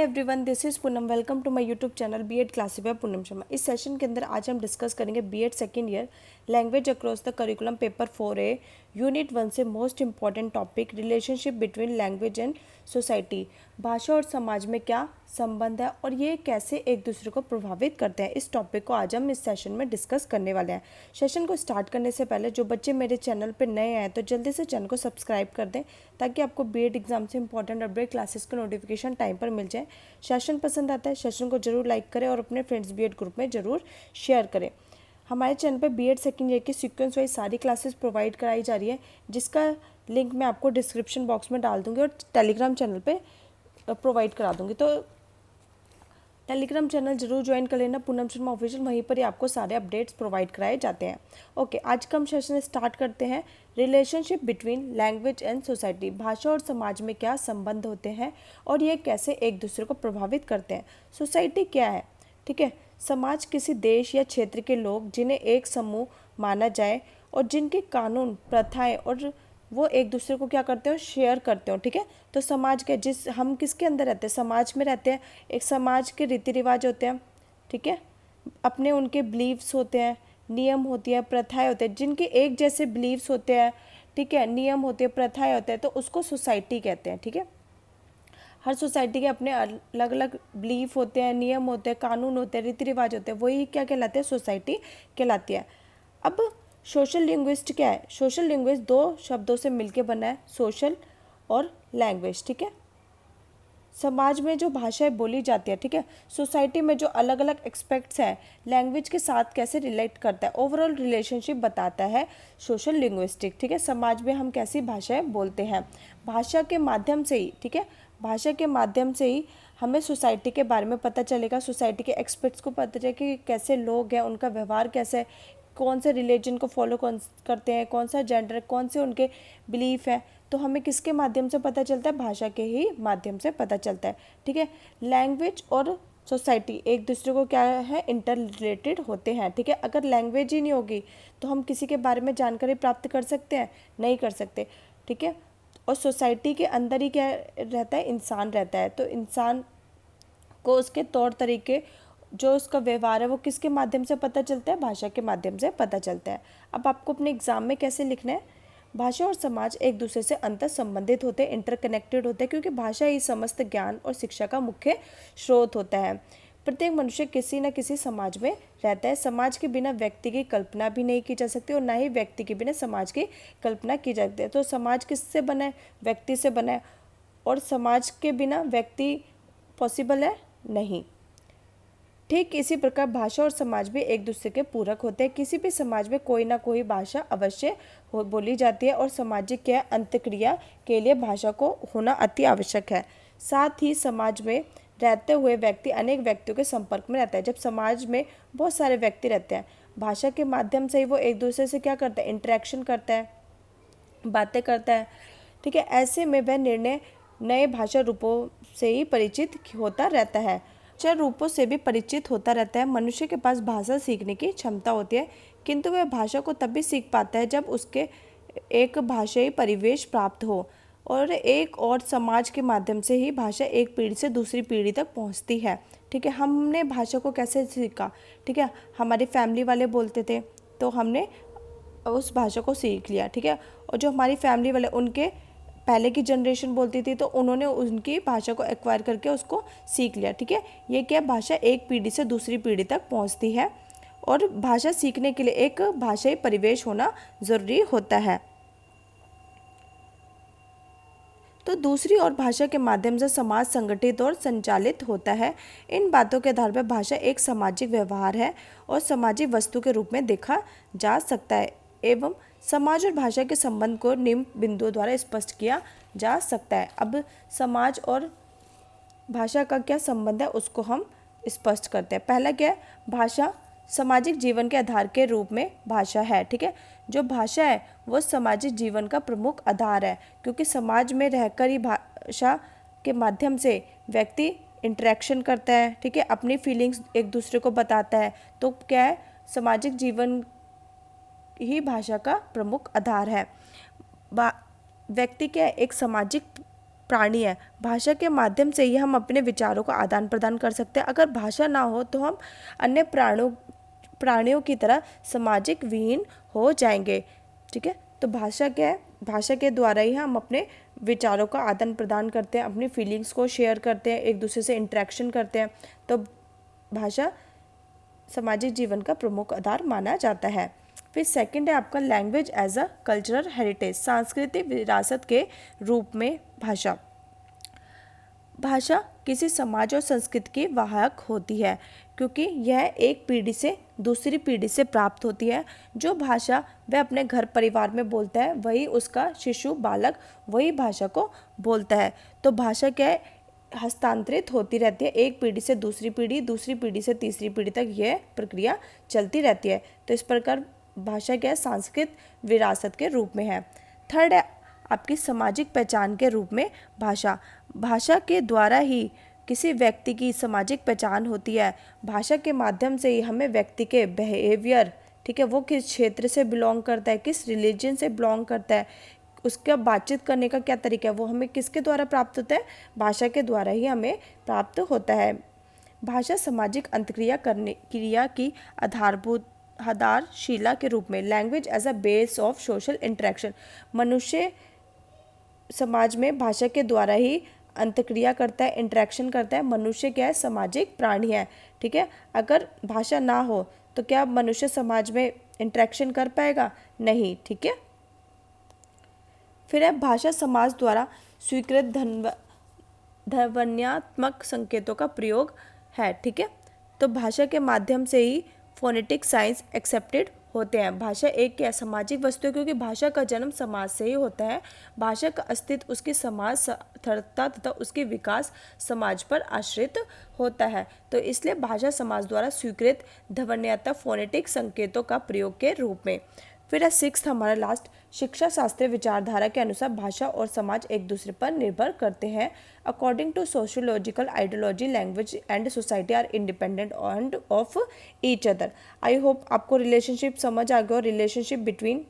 Everyone, this is Poonam. Welcome to my YouTube channel BEd classes by Poonam Sharma. इस session के अंदर आज हम डिस्कस करेंगे BEd second year language across the curriculum paper 4A unit 1 से most important topic relationship between language and society. भाषा और समाज में क्या संबंध है और ये कैसे एक दूसरे को प्रभावित करते हैं, इस टॉपिक को आज हम इस सेशन में डिस्कस करने वाले हैं। सेशन को स्टार्ट करने से पहले जो बच्चे मेरे चैनल पर नए आए तो जल्दी से चैनल को सब्सक्राइब कर दें ताकि आपको बीएड एग्जाम से इंपॉर्टेंट अपडेट क्लासेस का नोटिफिकेशन टाइम पर मिल जाए। सेशन पसंद आता है सेशन को जरूर लाइक करें और अपने फ्रेंड्स बीएड ग्रुप में जरूर शेयर करें। हमारे चैनल पे बीएड सेकेंड ईयर की सीक्वेंस वाइज सारी क्लासेस प्रोवाइड कराई जा रही है, जिसका लिंक मैं आपको डिस्क्रिप्शन बॉक्स में डाल दूंगी और टेलीग्राम चैनल पे प्रोवाइड करा दूंगी। तो टेलीग्राम चैनल जरूर ज्वाइन कर लेना, पूनम शर्मा ऑफिशियल, वहीं पर ही आपको सारे अपडेट्स प्रोवाइड कराए जाते हैं। ओके, आज का हम सेशन स्टार्ट करते हैं। Relationship between language and society, भाषा और समाज में क्या संबंध होते हैं और ये कैसे एक दूसरे को प्रभावित करते हैं। सोसाइटी क्या है? ठीक है, समाज किसी देश या क्षेत्र के लोग जिन्हें एक समूह माना जाए और जिनके कानून, प्रथाएं और वो एक दूसरे को क्या करते हो, शेयर करते हो। ठीक है, तो समाज के जिस हम किसके अंदर रहते हैं, समाज में रहते हैं। एक समाज के रीति रिवाज होते हैं, ठीक है, अपने उनके बिलीव्स होते हैं, नियम होती है, प्रथाएं होते हैं, जिनके एक जैसे बिलीव्स होते हैं, ठीक है, नियम होते हैं, प्रथाएं होते हैं, तो उसको सोसाइटी कहते हैं। ठीक है, हर सोसाइटी के अपने अलग अलग बिलीफ होते हैं, नियम होते हैं, कानून होते हैं, रीति रिवाज होते हैं, वही क्या कहलाते हैं, सोसाइटी कहलाती है। अब सोशल लिंग्विस्ट क्या है? सोशल लिंग्विस्ट दो शब्दों से मिलकर बना है, सोशल और लैंग्वेज। ठीक है, समाज में जो भाषाएं बोली जाती है, ठीक है, सोसाइटी में जो अलग अलग एक्सपेक्ट्स हैं, लैंग्वेज के साथ कैसे रिलेट करता है, ओवरऑल रिलेशनशिप बताता है सोशल लिंग्विस्टिक। ठीक है, समाज में हम कैसी भाषाएं बोलते हैं, भाषा के माध्यम से ही, ठीक है, भाषा के माध्यम से ही हमें सोसाइटी के बारे में पता चलेगा, सोसाइटी के एक्सपेक्ट्स को पता चलेगा कि कैसे लोग हैं, उनका व्यवहार कैसे है, कौन से रिलीजन को फॉलो करते हैं, कौन सा जेंडर, कौन से उनके बिलीफ है, तो हमें किसके माध्यम से पता चलता है, भाषा के ही माध्यम से पता चलता है। ठीक है, लैंग्वेज और सोसाइटी एक दूसरे को क्या है, इंटर रिलेटेड होते हैं। ठीक है, अगर लैंग्वेज ही नहीं होगी तो हम किसी के बारे में जानकारी प्राप्त कर सकते हैं, नहीं कर सकते। ठीक है, और सोसाइटी के अंदर ही क्या रहता है, इंसान रहता है, तो इंसान को उसके तौर तरीके, जो उसका व्यवहार है, वो किसके माध्यम से पता चलता है, भाषा के माध्यम से पता चलता है। अब आपको अपने एग्जाम में कैसे लिखना है, भाषा और समाज एक दूसरे से अंतर संबंधित होते हैं, इंटरकनेक्टेड होते हैं, क्योंकि भाषा ही समस्त ज्ञान और शिक्षा का मुख्य स्रोत होता है। प्रत्येक मनुष्य किसी न किसी समाज में रहता है। समाज के बिना व्यक्ति की कल्पना भी नहीं की जा सकती और ना ही व्यक्ति के बिना समाज की कल्पना की जा सकती है। तो समाज किससे बना है, व्यक्ति से बना है, और समाज के बिना व्यक्ति पॉसिबल है नहीं। ठीक इसी प्रकार भाषा और समाज भी एक दूसरे के पूरक होते हैं। किसी भी समाज में कोई ना कोई भाषा अवश्य बोली जाती है और सामाजिक या अंतक्रिया के लिए भाषा को होना अति आवश्यक है। साथ ही समाज में रहते हुए व्यक्ति अनेक व्यक्तियों के संपर्क में रहता है। जब समाज में बहुत सारे व्यक्ति रहते हैं, भाषा के माध्यम से ही वो एक दूसरे से क्या करता है, इंटरेक्शन करता है, बातें करता है। ठीक है, ऐसे में वह निर्णय नए भाषा रूपों से ही परिचित होता रहता है, चार रूपों से भी परिचित होता रहता है। मनुष्य के पास भाषा सीखने की क्षमता होती है, किंतु वह भाषा को तभी सीख पाता है जब उसके एक भाषाई परिवेश प्राप्त हो, और एक और समाज के माध्यम से ही भाषा एक पीढ़ी से दूसरी पीढ़ी तक पहुंचती है। ठीक है, हमने भाषा को कैसे सीखा, ठीक है, हमारी फैमिली वाले बोलते थे तो हमने उस भाषा को सीख लिया। ठीक है, और जो हमारी फैमिली वाले, उनके पहले की जनरेशन बोलती थी तो उन्होंने उनकी भाषा को एक्वायर करके उसको सीख लिया। ठीक है, ये क्या, भाषा एक पीढ़ी से दूसरी पीढ़ी तक पहुंचती है और भाषा सीखने के लिए एक भाषाई परिवेश होना ज़रूरी होता है। तो दूसरी और भाषा के माध्यम से समाज संगठित और संचालित होता है। इन बातों के आधार पर भाषा एक सामाजिक व्यवहार है और सामाजिक वस्तु के रूप में देखा जा सकता है एवं समाज और भाषा के संबंध को निम्न बिंदुओं द्वारा स्पष्ट किया जा सकता है। अब समाज और भाषा का क्या संबंध है उसको हम स्पष्ट करते हैं। पहला क्या है, भाषा सामाजिक जीवन के आधार के रूप में भाषा है। ठीक है, जो भाषा है वो सामाजिक जीवन का प्रमुख आधार है, क्योंकि समाज में रहकर ही भाषा के माध्यम से व्यक्ति इंटरेक्शन करता है। ठीक है, अपनी फीलिंग्स एक दूसरे को बताता है, तो क्या है, सामाजिक जीवन ही भाषा का प्रमुख आधार है। व्यक्ति क्या है, एक सामाजिक प्राणी है। भाषा के माध्यम से ही हम अपने विचारों का आदान प्रदान कर सकते हैं। अगर भाषा ना हो तो हम अन्य प्राणियों की तरह सामाजिक विहीन हो जाएंगे। ठीक है, तो भाषा क्या है? भाषा के द्वारा ही हम अपने विचारों का आदान प्रदान करते हैं, अपनी फीलिंग्स को शेयर करते हैं, एक दूसरे से इंटरेक्शन करते हैं। तो भाषा सामाजिक जीवन का प्रमुख आधार माना जाता है। फिर सेकंड है आपका language as a cultural heritage, सांस्कृतिक विरासत के रूप में भाषा। भाषा किसी समाज और संस्कृति की वाहक होती है, क्योंकि यह एक पीढ़ी से दूसरी पीढ़ी से प्राप्त होती है। जो भाषा वह अपने घर परिवार में बोलता है, वही उसका शिशु बालक वही भाषा को बोलता है। तो भाषा क्या है? हस्तांतरित होती रहती है, एक पीढ़ी से दूसरी पीढ़ी, दूसरी पीढ़ी से तीसरी पीढ़ी तक यह प्रक्रिया चलती रहती है। तो इस प्रकार भाषा क्या है? सांस्कृतिक विरासत के रूप में है। थर्ड है आपकी सामाजिक पहचान के रूप में भाषा। भाषा के द्वारा ही किसी व्यक्ति की सामाजिक पहचान होती है। भाषा के माध्यम से ही हमें व्यक्ति के बिहेवियर, ठीक है, वो किस क्षेत्र से बिलोंग करता है, किस रिलीजन से बिलोंग करता है, उसका बातचीत करने का क्या तरीका है, वो हमें किसके द्वारा प्राप्त होता है? भाषा के द्वारा ही हमें प्राप्त होता है। भाषा सामाजिक क्रिया की आधारशिला के रूप में, language as a base of social interaction. मनुष्य समाज में भाषा के द्वारा ही अंतक्रिया करता है, इंटरेक्शन करता है। मनुष्य क्या है? सामाजिक प्राणी है। ठीक है, अगर भाषा ना हो तो क्या मनुष्य समाज में इंटरेक्शन कर पाएगा? नहीं। ठीक है, फिर है भाषा समाज द्वारा स्वीकृत ध्वन्यात्मक संकेतों का प्रयोग है। ठीक है, तो भाषा के माध्यम से ही फोनेटिक साइंस एक्सेप्टेड होते हैं। भाषा एक क्या सामाजिक वस्तु है, क्योंकि भाषा का जन्म समाज से ही होता है। भाषा का अस्तित्व उसकी समाज सार्थकता तथा उसके विकास समाज पर आश्रित होता है। तो इसलिए भाषा समाज द्वारा स्वीकृत ध्वन्यात्मक फोनेटिक संकेतों का प्रयोग के रूप में। फिर है सिक्स्थ हमारा लास्ट, शिक्षा शास्त्रीय विचारधारा के अनुसार भाषा और समाज एक दूसरे पर निर्भर करते हैं। According to sociological ideology, language and society are independent and of each other. I hope आपको रिलेशनशिप समझ आ गया। और relationship between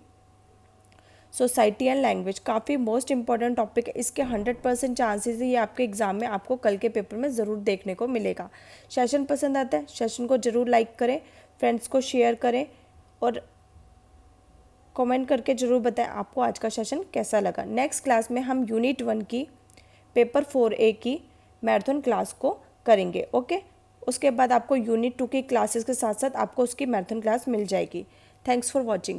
society and language काफ़ी मोस्ट इंपॉर्टेंट टॉपिक है। इसके 100% चांसेस है ये आपके एग्जाम में आपको कल के पेपर में ज़रूर देखने को मिलेगा। सेशन पसंद आता है, सेशन को ज़रूर लाइक करें, फ्रेंड्स को शेयर करें और कमेंट करके ज़रूर बताएं आपको आज का सेशन कैसा लगा। नेक्स्ट क्लास में हम यूनिट 1 की पेपर 4A की मैराथन क्लास को करेंगे। ओके, उसके बाद आपको यूनिट 2 की क्लासेस के साथ साथ आपको उसकी मैराथन क्लास मिल जाएगी। Thanks for watching.